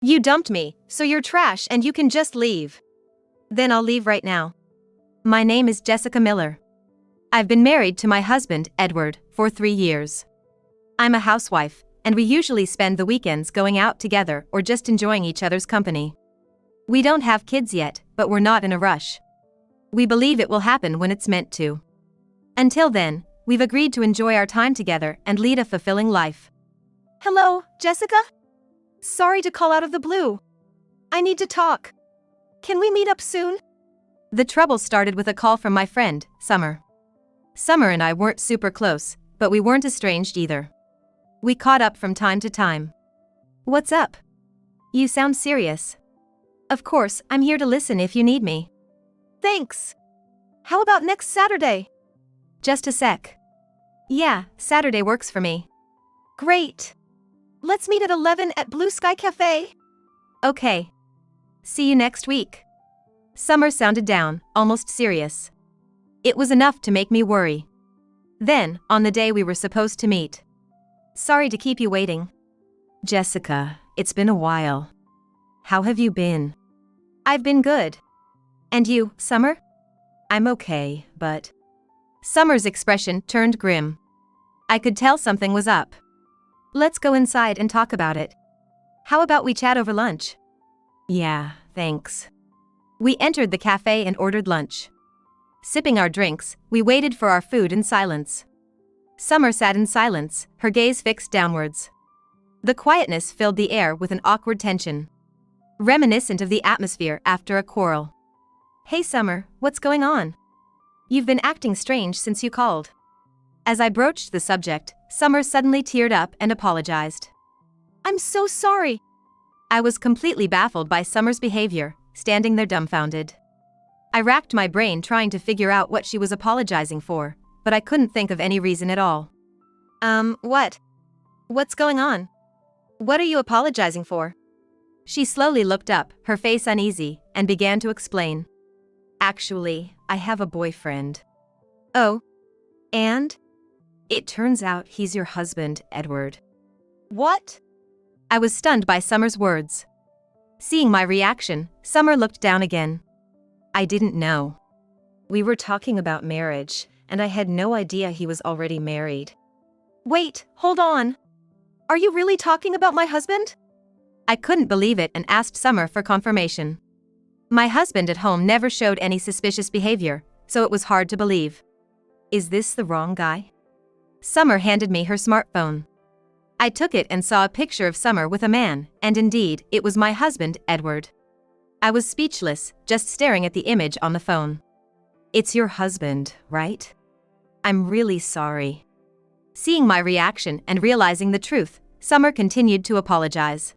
You dumped me, so you're trash and you can just leave. Then I'll leave right now. My name is Jessica Miller. I've been married to my husband, Edward, for 3 years. I'm a housewife, and we usually spend the weekends going out together or just enjoying each other's company. We don't have kids yet, but we're not in a rush. We believe it will happen when it's meant to. Until then, we've agreed to enjoy our time together and lead a fulfilling life. Hello, Jessica? Sorry to call out of the blue. I need to talk. Can we meet up soon? The trouble started with a call from my friend, Summer. Summer and I weren't super close, but we weren't estranged either. We caught up from time to time. What's up? You sound serious. Of course, I'm here to listen if you need me. Thanks. How about next Saturday? Just a sec. Yeah, Saturday works for me. Great. Let's meet at 11 at Blue Sky Cafe. Okay. See you next week. Summer sounded down, almost serious. It was enough to make me worry. Then, on the day we were supposed to meet. Sorry to keep you waiting. Jessica, it's been a while. How have you been? I've been good. And you, Summer? I'm okay, but... Summer's expression turned grim. I could tell something was up. Let's go inside and talk about it. How about we chat over lunch? Yeah, thanks. We entered the cafe and ordered lunch. Sipping our drinks, we waited for our food in silence. Summer sat in silence, her gaze fixed downwards. The quietness filled the air with an awkward tension, reminiscent of the atmosphere after a quarrel. Hey Summer, what's going on? You've been acting strange since you called. As I broached the subject, Summer suddenly teared up and apologized. I'm so sorry. I was completely baffled by Summer's behavior, standing there dumbfounded. I racked my brain trying to figure out what she was apologizing for, but I couldn't think of any reason at all. What? What's going on? What are you apologizing for? She slowly looked up, her face uneasy, and began to explain. Actually, I have a boyfriend. Oh? And? It turns out he's your husband, Edward. What? I was stunned by Summer's words. Seeing my reaction, Summer looked down again. I didn't know. We were talking about marriage, and I had no idea he was already married. Wait, hold on. Are you really talking about my husband? I couldn't believe it and asked Summer for confirmation. My husband at home never showed any suspicious behavior, so it was hard to believe. Is this the wrong guy? Summer handed me her smartphone. I took it and saw a picture of Summer with a man, and indeed, it was my husband, Edward. I was speechless, just staring at the image on the phone. It's your husband, right? I'm really sorry. Seeing my reaction and realizing the truth, Summer continued to apologize.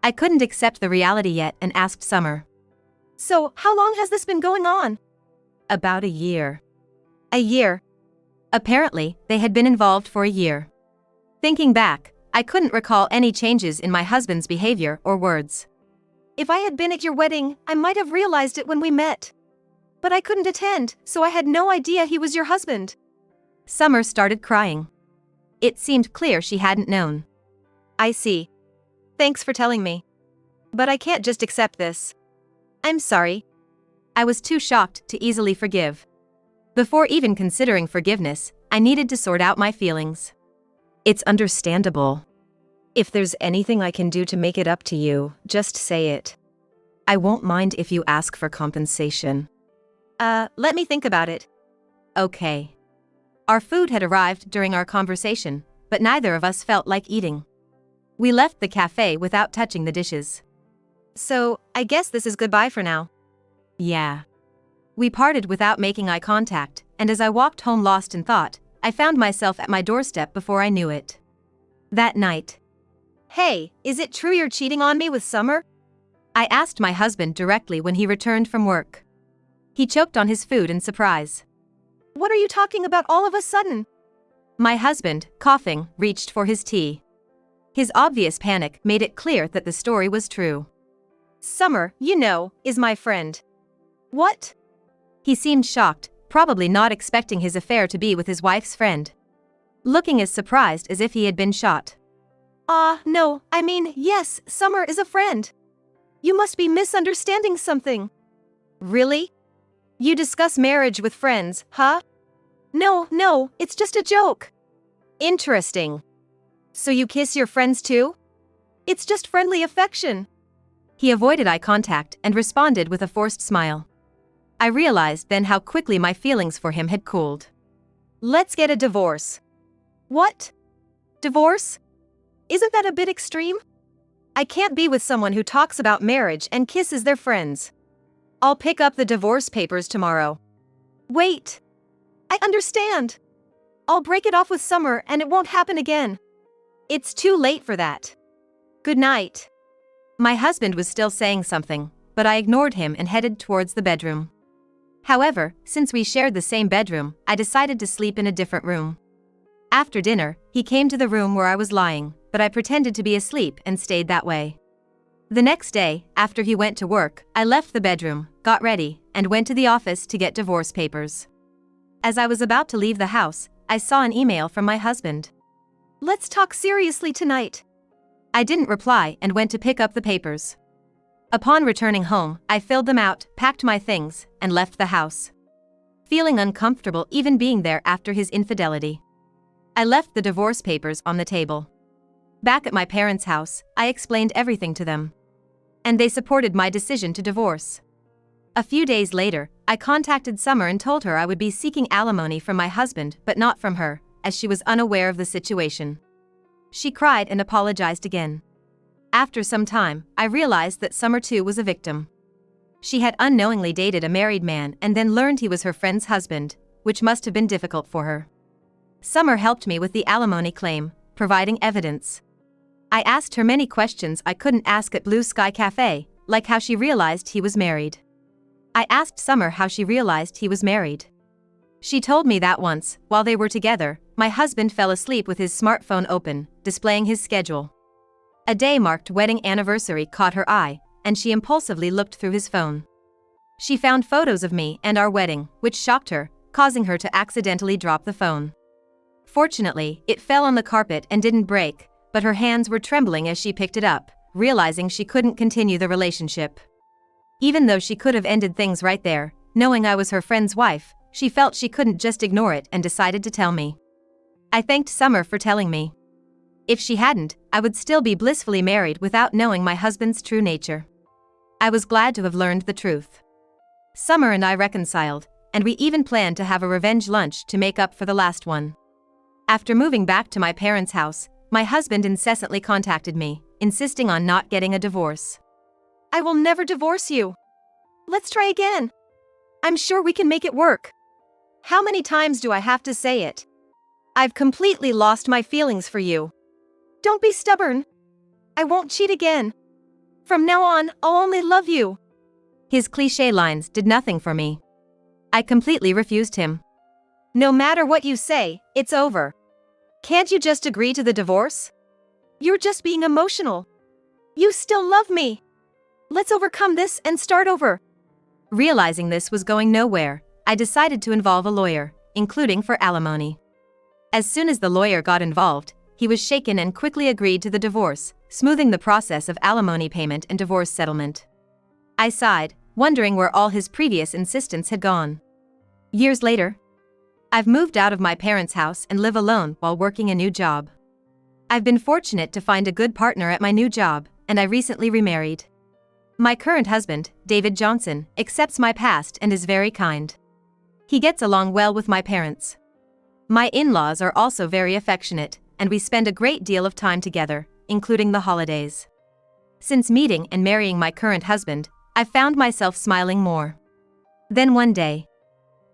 I couldn't accept the reality yet and asked Summer. So, how long has this been going on? About a year. A year? Apparently, they had been involved for a year. Thinking back, I couldn't recall any changes in my husband's behavior or words. If I had been at your wedding, I might have realized it when we met. But I couldn't attend, so I had no idea he was your husband. Summer started crying. It seemed clear she hadn't known. I see. Thanks for telling me. But I can't just accept this. I'm sorry. I was too shocked to easily forgive. Before even considering forgiveness, I needed to sort out my feelings. It's understandable. If there's anything I can do to make it up to you, just say it. I won't mind if you ask for compensation. Let me think about it. Okay. Our food had arrived during our conversation, but neither of us felt like eating. We left the cafe without touching the dishes. So, I guess this is goodbye for now. Yeah. We parted without making eye contact, and as I walked home lost in thought, I found myself at my doorstep before I knew it. That night. Hey, is it true you're cheating on me with Summer? I asked my husband directly when he returned from work. He choked on his food in surprise. What are you talking about all of a sudden? My husband, coughing, reached for his tea. His obvious panic made it clear that the story was true. Summer, you know, is my friend. What? He seemed shocked, probably not expecting his affair to be with his wife's friend. Looking as surprised as if he had been shot. No, I mean, yes, Summer is a friend. You must be misunderstanding something. Really? You discuss marriage with friends, huh? No, it's just a joke. Interesting. So you kiss your friends too? It's just friendly affection. He avoided eye contact and responded with a forced smile. I realized then how quickly my feelings for him had cooled. Let's get a divorce. What? Divorce? Isn't that a bit extreme? I can't be with someone who talks about marriage and kisses their friends. I'll pick up the divorce papers tomorrow. Wait. I understand. I'll break it off with Summer and it won't happen again. It's too late for that. Good night. My husband was still saying something, but I ignored him and headed towards the bedroom. However, since we shared the same bedroom, I decided to sleep in a different room. After dinner, he came to the room where I was lying, but I pretended to be asleep and stayed that way. The next day, after he went to work, I left the bedroom, got ready, and went to the office to get divorce papers. As I was about to leave the house, I saw an email from my husband. Let's talk seriously tonight. I didn't reply and went to pick up the papers. Upon returning home, I filled them out, packed my things, and left the house. Feeling uncomfortable even being there after his infidelity. I left the divorce papers on the table. Back at my parents' house, I explained everything to them. And they supported my decision to divorce. A few days later, I contacted Summer and told her I would be seeking alimony from my husband but not from her, as she was unaware of the situation. She cried and apologized again. After some time, I realized that Summer too was a victim. She had unknowingly dated a married man and then learned he was her friend's husband, which must have been difficult for her. Summer helped me with the alimony claim, providing evidence. I asked her many questions I couldn't ask at Blue Sky Cafe, like how she realized he was married. I asked Summer how she realized he was married. She told me that once, while they were together, my husband fell asleep with his smartphone open, displaying his schedule. A day-marked wedding anniversary caught her eye, and she impulsively looked through his phone. She found photos of me and our wedding, which shocked her, causing her to accidentally drop the phone. Fortunately, it fell on the carpet and didn't break, but her hands were trembling as she picked it up, realizing she couldn't continue the relationship. Even though she could have ended things right there, knowing I was her friend's wife, she felt she couldn't just ignore it and decided to tell me. I thanked Summer for telling me. If she hadn't, I would still be blissfully married without knowing my husband's true nature. I was glad to have learned the truth. Summer and I reconciled, and we even planned to have a revenge lunch to make up for the last one. After moving back to my parents' house, my husband incessantly contacted me, insisting on not getting a divorce. I will never divorce you. Let's try again. I'm sure we can make it work. How many times do I have to say it? I've completely lost my feelings for you. Don't be stubborn. I won't cheat again. From now on, I'll only love you. His cliché lines did nothing for me. I completely refused him. No matter what you say, it's over. Can't you just agree to the divorce? You're just being emotional. You still love me. Let's overcome this and start over. Realizing this was going nowhere, I decided to involve a lawyer, including for alimony. As soon as the lawyer got involved, he was shaken and quickly agreed to the divorce, smoothing the process of alimony payment and divorce settlement. I sighed, wondering where all his previous insistence had gone. Years later, I've moved out of my parents' house and live alone while working a new job. I've been fortunate to find a good partner at my new job, and I recently remarried. My current husband, David Johnson, accepts my past and is very kind. He gets along well with my parents. My in-laws are also very affectionate, and we spend a great deal of time together, including the holidays. Since meeting and marrying my current husband, I've found myself smiling more. Then one day,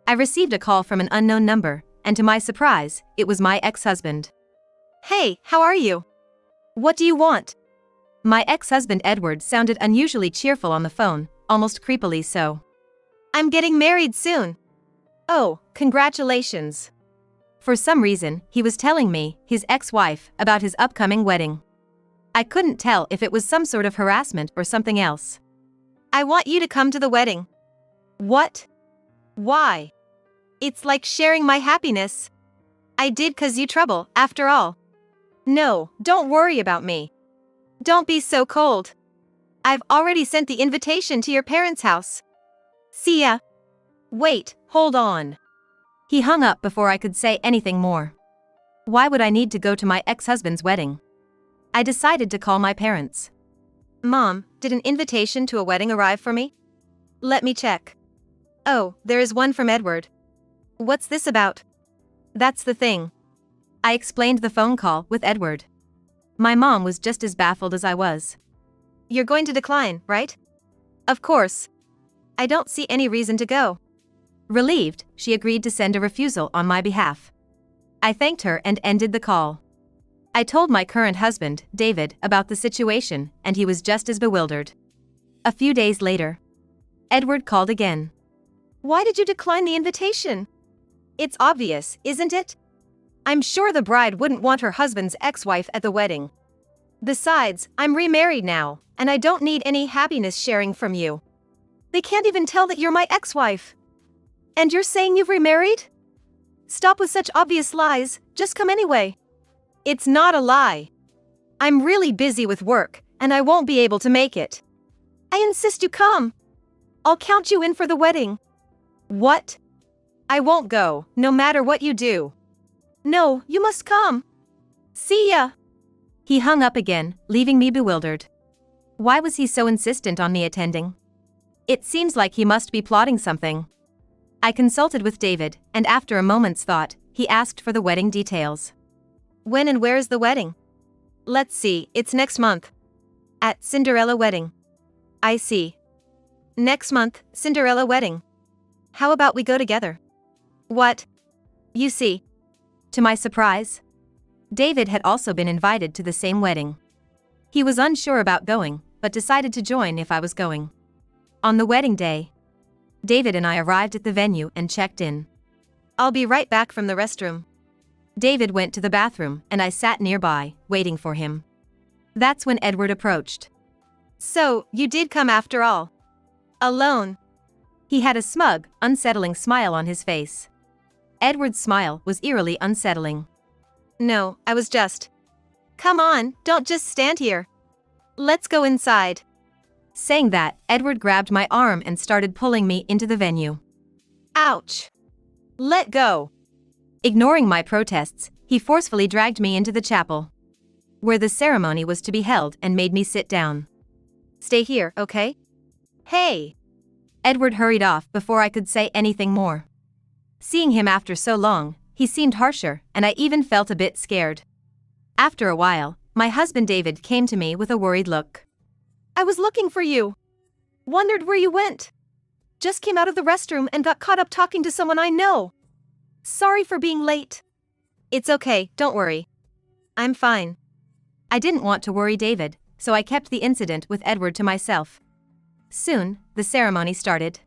I received a call from an unknown number, and to my surprise, it was my ex-husband. Hey, how are you? What do you want? My ex-husband Edward sounded unusually cheerful on the phone, almost creepily so. I'm getting married soon. Oh, congratulations. For some reason, he was telling me, his ex-wife, about his upcoming wedding. I couldn't tell if it was some sort of harassment or something else. I want you to come to the wedding. What? Why? It's like sharing my happiness. I did 'cause you trouble, after all. No, don't worry about me. Don't be so cold. I've already sent the invitation to your parents' house. See ya. Wait, hold on. He hung up before I could say anything more. Why would I need to go to my ex-husband's wedding? I decided to call my parents. Mom, did an invitation to a wedding arrive for me? Let me check. Oh, there is one from Edward. What's this about? That's the thing. I explained the phone call with Edward. My mom was just as baffled as I was. You're going to decline, right? Of course. I don't see any reason to go. Relieved, she agreed to send a refusal on my behalf. I thanked her and ended the call. I told my current husband, David, about the situation, and he was just as bewildered. A few days later, Edward called again. Why did you decline the invitation? It's obvious, isn't it? I'm sure the bride wouldn't want her husband's ex-wife at the wedding. Besides, I'm remarried now, and I don't need any happiness sharing from you. They can't even tell that you're my ex-wife. And you're saying you've remarried? Stop with such obvious lies, just come anyway. It's not a lie. I'm really busy with work, and I won't be able to make it. I insist you come. I'll count you in for the wedding. What? I won't go, no matter what you do. No, you must come. See ya. He hung up again, leaving me bewildered. Why was he so insistent on me attending? It seems like he must be plotting something. I consulted with David, and after a moment's thought, he asked for the wedding details. When and where is the wedding? Let's see, it's next month. At Cinderella Wedding. I see. Next month, Cinderella Wedding. How about we go together? What? You see. To my surprise, David had also been invited to the same wedding. He was unsure about going, but decided to join if I was going. On the wedding day, David and I arrived at the venue and checked in. I'll be right back from the restroom. David went to the bathroom and I sat nearby, waiting for him. That's when Edward approached. So, you did come after all. Alone. He had a smug, unsettling smile on his face. Edward's smile was eerily unsettling. No, I was just. Come on, don't just stand here. Let's go inside. Saying that, Edward grabbed my arm and started pulling me into the venue. Ouch. Let go. Ignoring my protests, he forcefully dragged me into the chapel, where the ceremony was to be held, and made me sit down. Stay here, okay? Hey! Edward hurried off before I could say anything more. Seeing him after so long, he seemed harsher, and I even felt a bit scared. After a while, my husband David came to me with a worried look. I was looking for you. Wondered where you went. Just came out of the restroom and got caught up talking to someone I know. Sorry for being late. It's okay, don't worry. I'm fine. I didn't want to worry David, so I kept the incident with Edward to myself. Soon, the ceremony started.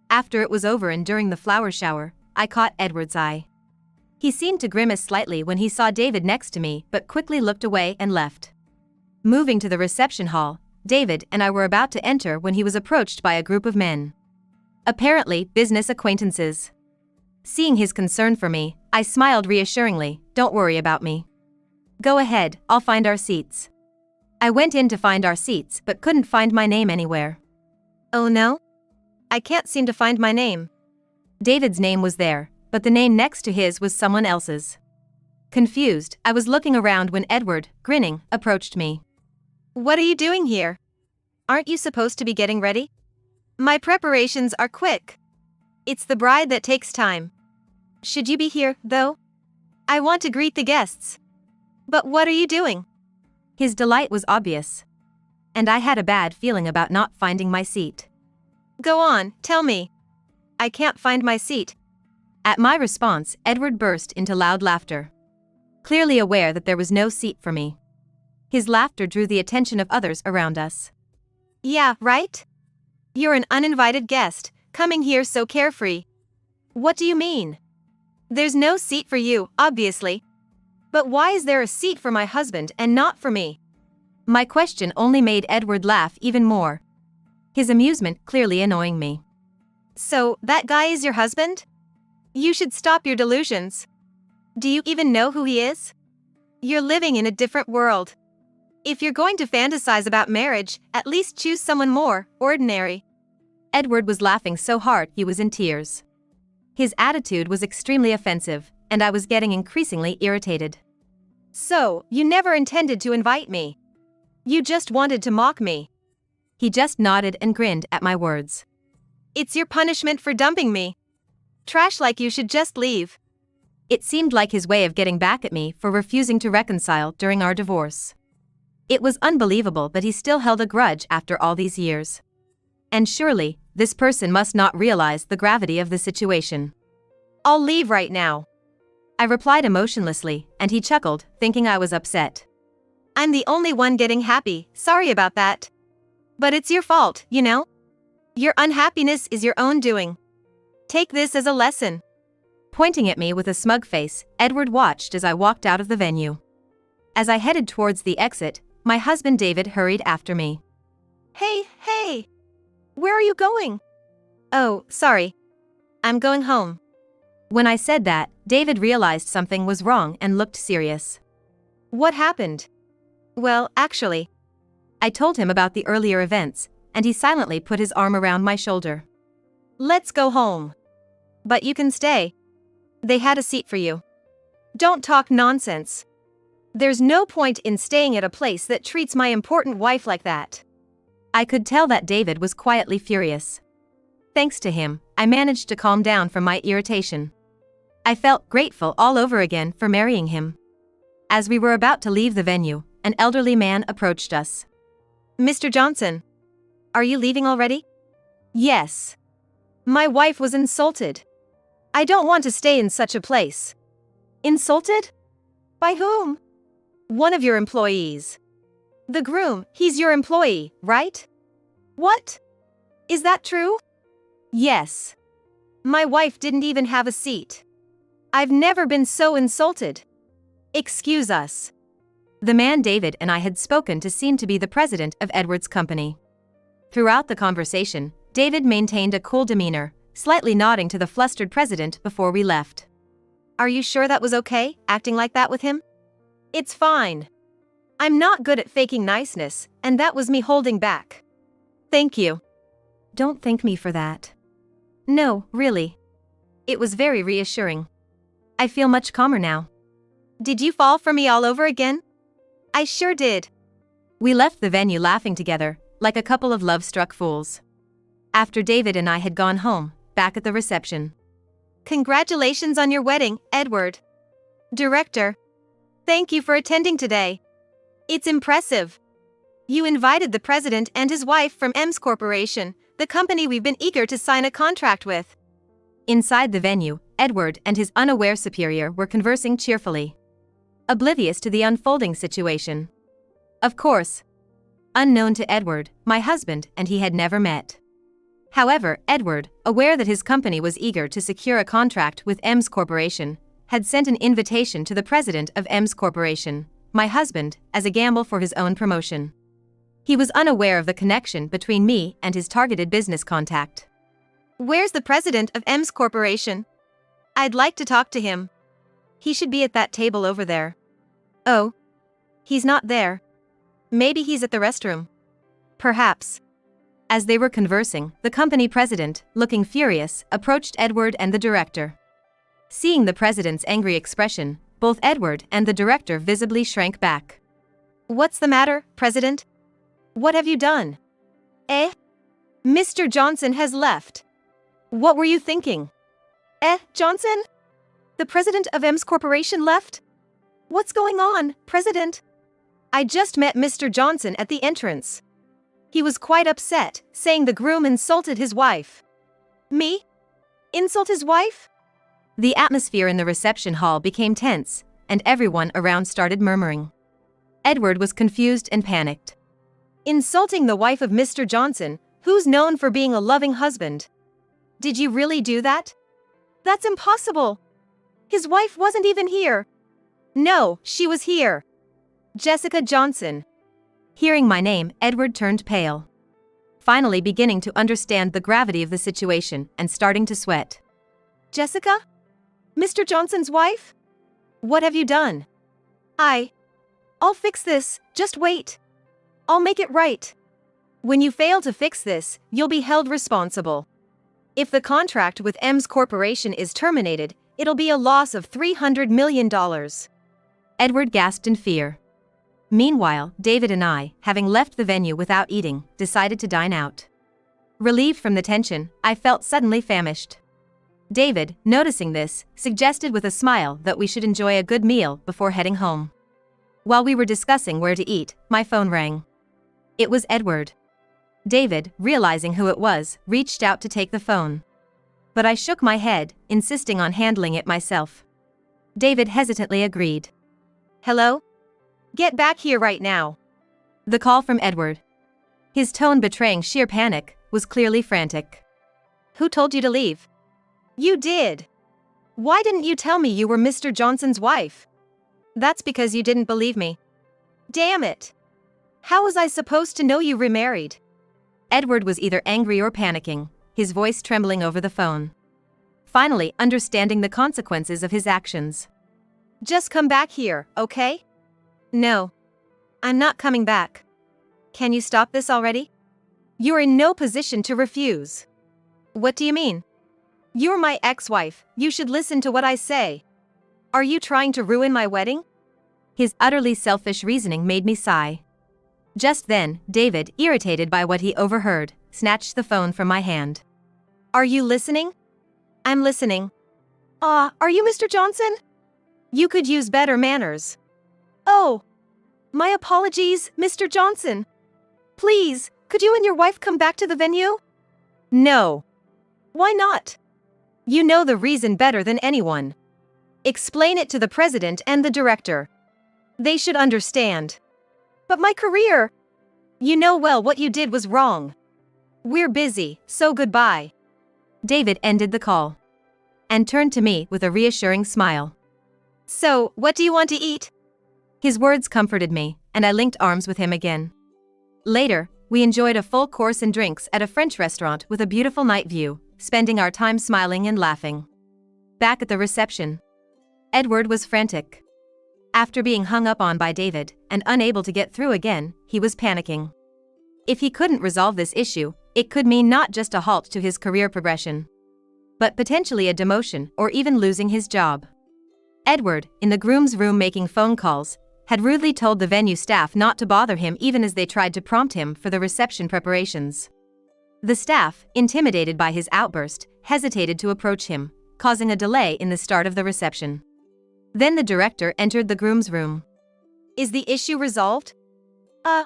After it was over and during the flower shower, I caught Edward's eye. He seemed to grimace slightly when he saw David next to me, but quickly looked away and left. Moving to the reception hall, David and I were about to enter when he was approached by a group of men. Apparently, business acquaintances. Seeing his concern for me, I smiled reassuringly. Don't worry about me. Go ahead, I'll find our seats. I went in to find our seats but couldn't find my name anywhere. Oh no? I can't seem to find my name. David's name was there, but the name next to his was someone else's. Confused, I was looking around when Edward, grinning, approached me. What are you doing here? Aren't you supposed to be getting ready? My preparations are quick. It's the bride that takes time. Should you be here, though? I want to greet the guests. But what are you doing? His delight was obvious. And I had a bad feeling about not finding my seat. Go on, tell me. I can't find my seat. At my response, Edward burst into loud laughter, clearly aware that there was no seat for me. His laughter drew the attention of others around us. Yeah, right? You're an uninvited guest, coming here so carefree. What do you mean? There's no seat for you, obviously. But why is there a seat for my husband and not for me? My question only made Edward laugh even more, his amusement clearly annoying me. So, that guy is your husband? You should stop your delusions. Do you even know who he is? You're living in a different world. If you're going to fantasize about marriage, at least choose someone more ordinary. Edward was laughing so hard he was in tears. His attitude was extremely offensive, and I was getting increasingly irritated. So, you never intended to invite me? You just wanted to mock me? He just nodded and grinned at my words. It's your punishment for dumping me. Trash like you should just leave. It seemed like his way of getting back at me for refusing to reconcile during our divorce. It was unbelievable, but he still held a grudge after all these years. And surely, this person must not realize the gravity of the situation. I'll leave right now. I replied emotionlessly, and he chuckled, thinking I was upset. I'm the only one getting happy, sorry about that. But it's your fault, you know? Your unhappiness is your own doing. Take this as a lesson. Pointing at me with a smug face, Edward watched as I walked out of the venue. As I headed towards the exit, my husband David hurried after me. Hey! Where are you going? Oh, sorry. I'm going home. When I said that, David realized something was wrong and looked serious. What happened? Well, actually, I told him about the earlier events, and he silently put his arm around my shoulder. Let's go home. But you can stay. They had a seat for you. Don't talk nonsense. There's no point in staying at a place that treats my important wife like that. I could tell that David was quietly furious. Thanks to him, I managed to calm down from my irritation. I felt grateful all over again for marrying him. As we were about to leave the venue, an elderly man approached us. Mr. Johnson, are you leaving already? Yes. My wife was insulted. I don't want to stay in such a place. Insulted? By whom? One of your employees. The groom, he's your employee, right? What? Is that true? Yes. My wife didn't even have a seat. I've never been so insulted. Excuse us. The man David and I had spoken to seemed to be the president of Edward's company. Throughout the conversation, David maintained a cool demeanor, slightly nodding to the flustered president before we left. Are you sure that was okay, acting like that with him? It's fine. I'm not good at faking niceness, and that was me holding back. Thank you. Don't thank me for that. No, really. It was very reassuring. I feel much calmer now. Did you fall for me all over again? I sure did. We left the venue laughing together, like a couple of love-struck fools. After David and I had gone home, back at the reception. Congratulations on your wedding, Edward. Director. Thank you for attending today. It's impressive. You invited the president and his wife from EMS Corporation, the company we've been eager to sign a contract with. Inside the venue, Edward and his unaware superior were conversing cheerfully, oblivious to the unfolding situation. Of course, unknown to Edward, my husband and he had never met. However, Edward, aware that his company was eager to secure a contract with EMS Corporation, had sent an invitation to the president of EMS Corporation, my husband, as a gamble for his own promotion. He was unaware of the connection between me and his targeted business contact. Where's the president of EMS Corporation? I'd like to talk to him. He should be at that table over there. Oh. He's not there. Maybe he's at the restroom. Perhaps. As they were conversing, the company president, looking furious, approached Edward and the director. Seeing the president's angry expression, both Edward and the director visibly shrank back. What's the matter, President? What have you done? Mr. Johnson has left. What were you thinking? Johnson? The president of EMS Corporation left? What's going on, President? I just met Mr. Johnson at the entrance. He was quite upset, saying the groom insulted his wife. Me? Insult his wife? The atmosphere in the reception hall became tense, and everyone around started murmuring. Edward was confused and panicked. Insulting the wife of Mr. Johnson, who's known for being a loving husband. Did you really do that? That's impossible. His wife wasn't even here. No, she was here. Jessica Johnson. Hearing my name, Edward turned pale. Finally beginning to understand the gravity of the situation and starting to sweat. Jessica? Mr. Johnson's wife? What have you done? I'll fix this, just wait. I'll make it right. When you fail to fix this, you'll be held responsible. If the contract with Ems Corporation is terminated, it'll be a loss of $300 million. Edward gasped in fear. Meanwhile, David and I, having left the venue without eating, decided to dine out. Relieved from the tension, I felt suddenly famished. David, noticing this, suggested with a smile that we should enjoy a good meal before heading home. While we were discussing where to eat, my phone rang. It was Edward. David, realizing who it was, reached out to take the phone. But I shook my head, insisting on handling it myself. David hesitantly agreed. Hello? Get back here right now. The call from Edward, his tone betraying sheer panic, was clearly frantic. Who told you to leave? You did. Why didn't you tell me you were Mr. Johnson's wife? That's because you didn't believe me. Damn it. How was I supposed to know you remarried? Edward was either angry or panicking, his voice trembling over the phone. Finally, understanding the consequences of his actions. Just come back here, okay? No. I'm not coming back. Can you stop this already? You're in no position to refuse. What do you mean? You're my ex-wife, you should listen to what I say. Are you trying to ruin my wedding? His utterly selfish reasoning made me sigh. Just then, David, irritated by what he overheard, snatched the phone from my hand. Are you listening? I'm listening. Are you Mr. Johnson? You could use better manners. Oh. My apologies, Mr. Johnson. Please, could you and your wife come back to the venue? No. Why not? You know the reason better than anyone. Explain it to the president and the director. They should understand. But my career! You know well what you did was wrong. We're busy, so goodbye. David ended the call and turned to me with a reassuring smile. So, what do you want to eat? His words comforted me, and I linked arms with him again. Later, we enjoyed a full course and drinks at a French restaurant with a beautiful night view, spending our time smiling and laughing. Back at the reception, Edward was frantic. After being hung up on by David, and unable to get through again, he was panicking. If he couldn't resolve this issue, it could mean not just a halt to his career progression, but potentially a demotion or even losing his job. Edward, in the groom's room making phone calls, had rudely told the venue staff not to bother him even as they tried to prompt him for the reception preparations. The staff, intimidated by his outburst, hesitated to approach him, causing a delay in the start of the reception. Then the director entered the groom's room. Is the issue resolved?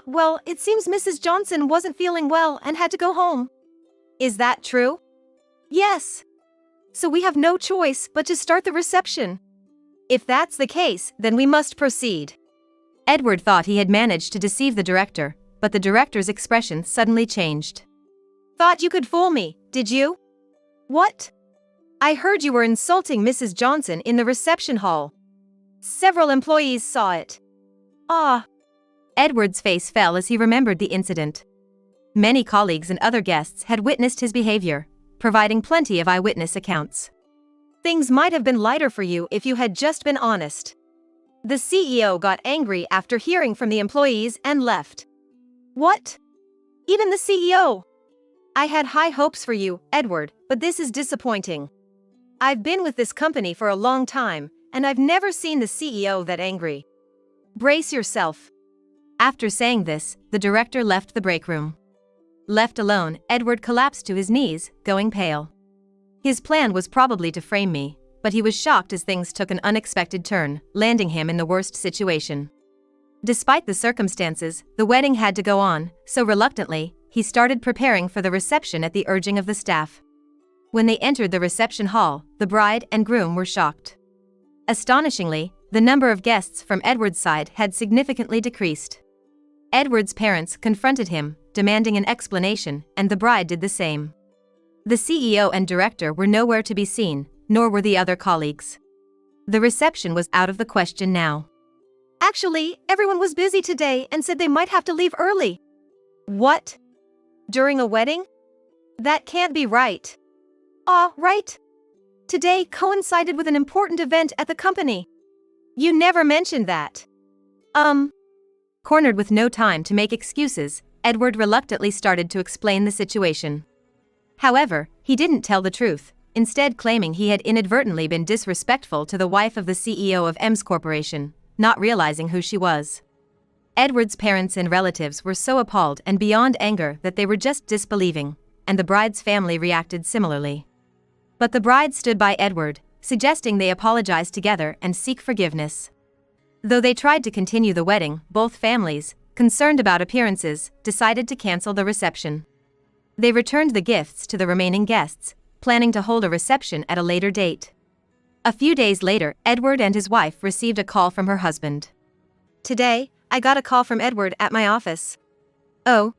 Well, it seems Mrs. Johnson wasn't feeling well and had to go home. Is that true? Yes. So we have no choice but to start the reception. If that's the case, then we must proceed. Edward thought he had managed to deceive the director, but the director's expression suddenly changed. Thought you could fool me, did you? What? I heard you were insulting Mrs. Johnson in the reception hall. Several employees saw it. Edward's face fell as he remembered the incident. Many colleagues and other guests had witnessed his behavior, providing plenty of eyewitness accounts. Things might have been lighter for you if you had just been honest. The CEO got angry after hearing from the employees and left. What? Even the CEO? I had high hopes for you, Edward, but this is disappointing. I've been with this company for a long time, and I've never seen the CEO that angry. Brace yourself. After saying this, the director left the break room. Left alone, Edward collapsed to his knees, going pale. His plan was probably to frame me, but he was shocked as things took an unexpected turn, landing him in the worst situation. Despite the circumstances, the wedding had to go on, so reluctantly, he started preparing for the reception at the urging of the staff. When they entered the reception hall, the bride and groom were shocked. Astonishingly, the number of guests from Edward's side had significantly decreased. Edward's parents confronted him, demanding an explanation, and the bride did the same. The CEO and director were nowhere to be seen, nor were the other colleagues. The reception was out of the question now. Actually, everyone was busy today and said they might have to leave early. What? During a wedding? That can't be right. Right. Today coincided with an important event at the company. You never mentioned that. Cornered with no time to make excuses, Edward reluctantly started to explain the situation. However, he didn't tell the truth, instead claiming he had inadvertently been disrespectful to the wife of the CEO of EMS Corporation, not realizing who she was. Edward's parents and relatives were so appalled and beyond anger that they were just disbelieving, and the bride's family reacted similarly. But the bride stood by Edward, suggesting they apologize together and seek forgiveness. Though they tried to continue the wedding, both families, concerned about appearances, decided to cancel the reception. They returned the gifts to the remaining guests, planning to hold a reception at a later date. A few days later, Edward and his wife received a call from her husband. "Today, I got a call from Edward at my office." "Oh?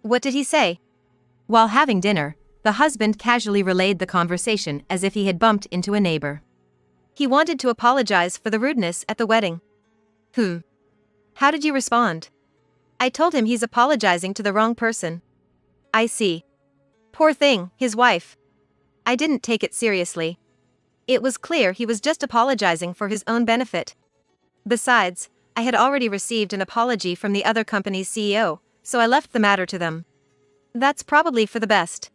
What did he say?" While having dinner, the husband casually relayed the conversation as if he had bumped into a neighbor. "He wanted to apologize for the rudeness at the wedding." How did you respond?" "I told him he's apologizing to the wrong person." "I see. Poor thing, his wife." "I didn't take it seriously. It was clear he was just apologizing for his own benefit. Besides, I had already received an apology from the other company's CEO, so I left the matter to them." "That's probably for the best.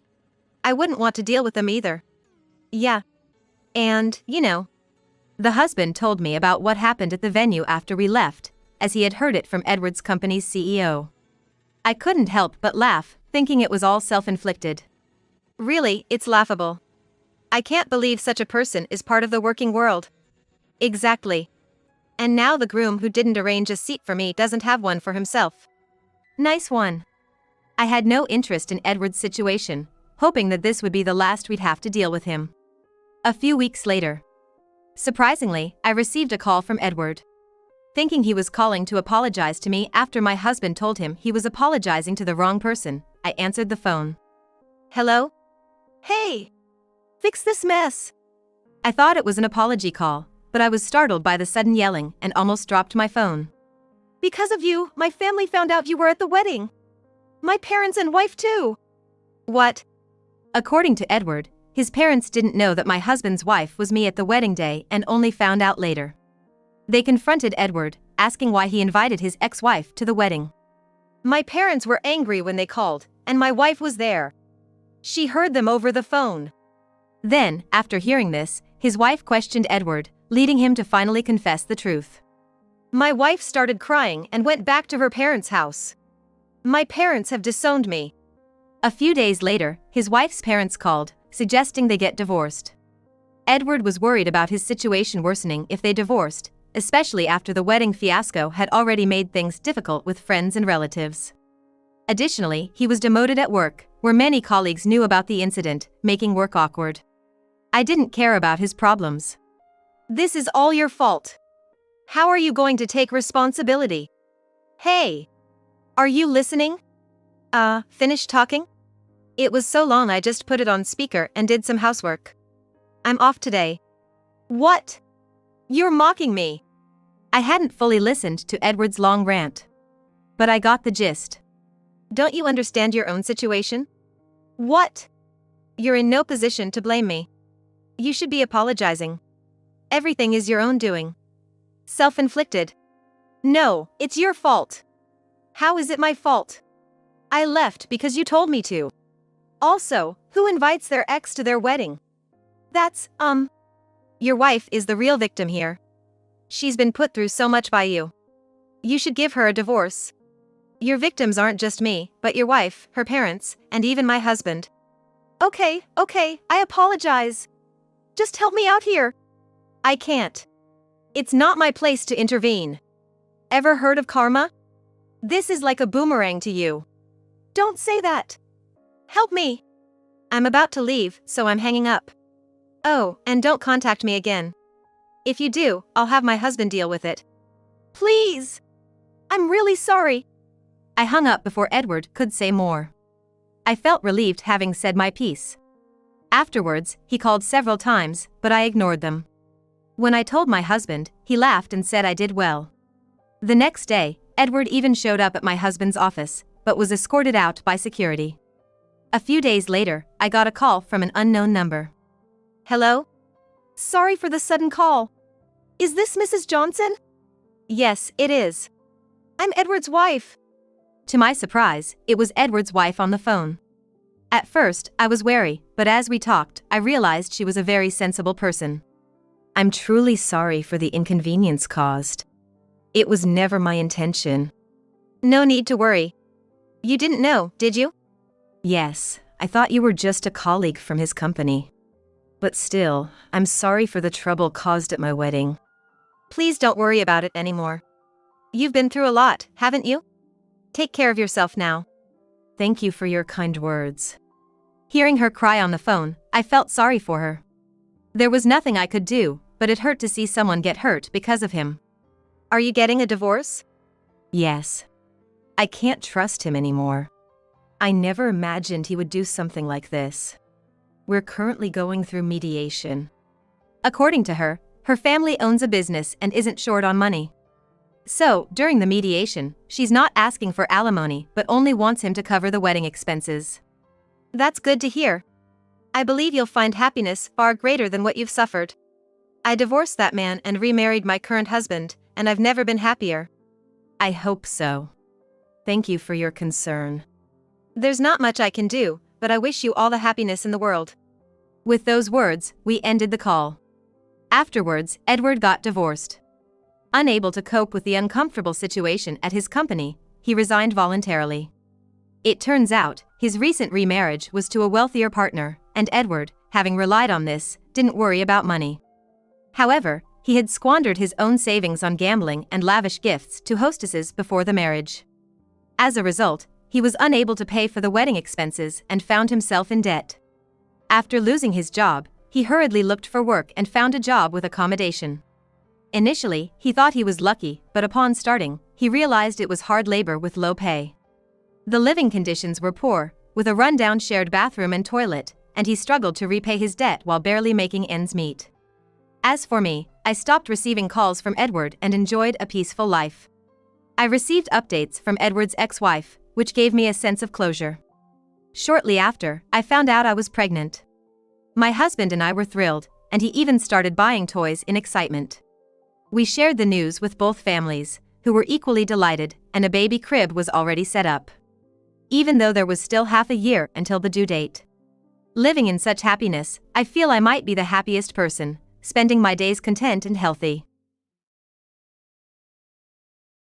I wouldn't want to deal with them either." "Yeah. And, the husband told me about what happened at the venue after we left, as he had heard it from Edward's company's CEO. I couldn't help but laugh, thinking it was all self-inflicted. Really, it's laughable. I can't believe such a person is part of the working world." "Exactly. And now the groom who didn't arrange a seat for me doesn't have one for himself." "Nice one." I had no interest in Edward's situation, hoping that this would be the last we'd have to deal with him. A few weeks later. Surprisingly, I received a call from Edward. Thinking he was calling to apologize to me after my husband told him he was apologizing to the wrong person, I answered the phone. "Hello? Hey! Fix this mess!" I thought it was an apology call, but I was startled by the sudden yelling and almost dropped my phone. "Because of you, my family found out you were at the wedding. My parents and wife too." "What?" According to Edward, his parents didn't know that my husband's wife was me at the wedding day and only found out later. They confronted Edward, asking why he invited his ex-wife to the wedding. "My parents were angry when they called, and my wife was there. She heard them over the phone." Then, after hearing this, his wife questioned Edward, leading him to finally confess the truth. "My wife started crying and went back to her parents' house. My parents have disowned me." A few days later, his wife's parents called, suggesting they get divorced. Edward was worried about his situation worsening if they divorced, especially after the wedding fiasco had already made things difficult with friends and relatives. Additionally, he was demoted at work, where many colleagues knew about the incident, making work awkward. I didn't care about his problems. "This is all your fault. How are you going to take responsibility? Hey! Are you listening? Finished talking? It was so long I just put it on speaker and did some housework. I'm off today." "What? You're mocking me." I hadn't fully listened to Edward's long rant. But I got the gist. "Don't you understand your own situation? What? You're in no position to blame me. You should be apologizing. Everything is your own doing. Self-inflicted. No, it's your fault." "How is it my fault? I left because you told me to. Also, who invites their ex to their wedding? That's, Your wife is the real victim here. She's been put through so much by you. You should give her a divorce. Your victims aren't just me, but your wife, her parents, and even my husband." Okay, I apologize. Just help me out here." "I can't. It's not my place to intervene. Ever heard of karma? This is like a boomerang to you." "Don't say that. Help me." "I'm about to leave, so I'm hanging up." "Oh, and don't contact me again. If you do, I'll have my husband deal with it." "Please. I'm really sorry." I hung up before Edward could say more. I felt relieved having said my piece. Afterwards, he called several times, but I ignored them. When I told my husband, he laughed and said I did well. The next day, Edward even showed up at my husband's office, but was escorted out by security. A few days later, I got a call from an unknown number. "Hello? Sorry for the sudden call. Is this Mrs. Johnson?" "Yes, it is." I'm Edward's wife. To my surprise, it was Edward's wife on the phone. At first, I was wary, but as we talked, I realized she was a very sensible person. I'm truly sorry for the inconvenience caused. It was never my intention. No need to worry. You didn't know, did you? Yes, I thought you were just a colleague from his company. But still, I'm sorry for the trouble caused at my wedding. Please don't worry about it anymore. You've been through a lot, haven't you? Take care of yourself now. Thank you for your kind words. Hearing her cry on the phone, I felt sorry for her. There was nothing I could do, but it hurt to see someone get hurt because of him. Are you getting a divorce? Yes. I can't trust him anymore. I never imagined he would do something like this. We're currently going through mediation. According to her, her family owns a business and isn't short on money. So, during the mediation, she's not asking for alimony but only wants him to cover the wedding expenses. That's good to hear. I believe you'll find happiness far greater than what you've suffered. I divorced that man and remarried my current husband, and I've never been happier. I hope so. Thank you for your concern. There's not much I can do, but I wish you all the happiness in the world. With those words, we ended the call. Afterwards, Edward got divorced. Unable to cope with the uncomfortable situation at his company, he resigned voluntarily. It turns out, his recent remarriage was to a wealthier partner, and Edward, having relied on this, didn't worry about money. However, he had squandered his own savings on gambling and lavish gifts to hostesses before the marriage. As a result, he was unable to pay for the wedding expenses and found himself in debt. After losing his job, he hurriedly looked for work and found a job with accommodation. Initially, he thought he was lucky, but upon starting, he realized it was hard labor with low pay. The living conditions were poor, with a rundown shared bathroom and toilet, and he struggled to repay his debt while barely making ends meet. As for me, I stopped receiving calls from Edward and enjoyed a peaceful life. I received updates from Edward's ex-wife, which gave me a sense of closure. Shortly after, I found out I was pregnant. My husband and I were thrilled, and he even started buying toys in excitement. We shared the news with both families, who were equally delighted, and a baby crib was already set up. Even though there was still half a year until the due date. Living in such happiness, I feel I might be the happiest person, spending my days content and healthy.